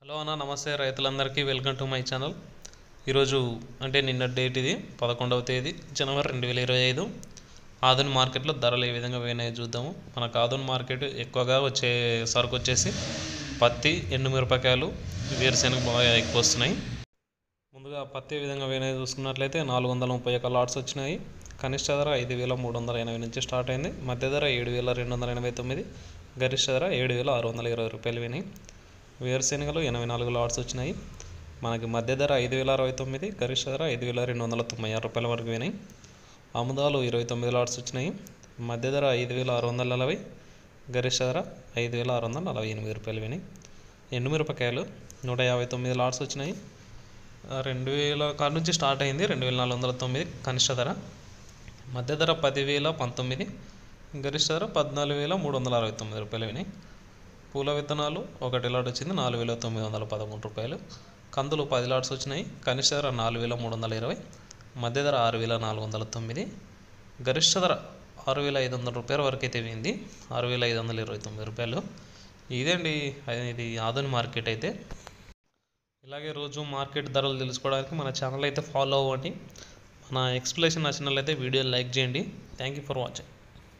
Hello అన్న, నమస్తే రైతులందరికీ. Welcome to my channel. ఈరోజు అంటే నిన్న డేట్ ఇది 11వ తేదీ జనవరి 2025. ఆదోని మార్కెట్లో ధరలు ఏ విధంగా పోయినాయో చూద్దాము. మనకు ఆదోని మార్కెట్ ఎక్కువగా వచ్చే సరుకు వచ్చేసి పత్తి, ఎండుమిరపకాయలు, వేరుశెనగ బాగా ఎక్కువ వస్తున్నాయి. ముందుగా పత్తి ఏ విధంగా పోయినాయో చూసుకున్నట్లయితే 431 లాట్స్ వచ్చినాయి. కనిష్ట ధర 5,380 నుంచి స్టార్ట్ అయింది. మధ్య ధర 7,289, గరిష్ట ధర 7,620 రూపాయలు పోయినాయి. వేరుశెనగలు 84 లాట్స్ వచ్చినాయి. మనకి మధ్య ధర 5,069, గరిష్ట ధర 5,296 రూపాయల వరకు పోయినాయి. ఆముదాలు 29 లాట్స్ వచ్చినాయి. మధ్య ధర 5,640, గరిష్ట ధర 5,648 రూపాయలు పోయినాయి. ఎండుమిరపకాయలు 159 లాట్స్ వచ్చినాయి. 2,000 కాడ నుంచి స్టార్ట్ అయింది. 2,409 కనిష్ట ధర. మధ్య ధర 10,019, గరిష్ట ధర 14,369 రూపాయలు పోయినాయి. పూల విత్తనాలు 1 లాట్ వచ్చింది, 4,913 రూపాయలు. కందులు 10 లాట్స్ వచ్చినాయి. కనిష్ట ధర 4,320, మధ్య ధర 6,409, గరిష్ట ధర 6,500 రూపాయల వరకు అయితే పోయింది, 6,529 రూపాయలు. ఇదేండి ఇది ఆదోని మార్కెట్ అయితే. ఇలాగే రోజు మార్కెట్ ధరలు తెలుసుకోవడానికి మన ఛానల్ అయితే ఫాలో అవ్వండి. మన ఎక్స్ప్లెనేషన్ నచ్చినట్లయితే వీడియో లైక్ చేయండి. Thank you for watching.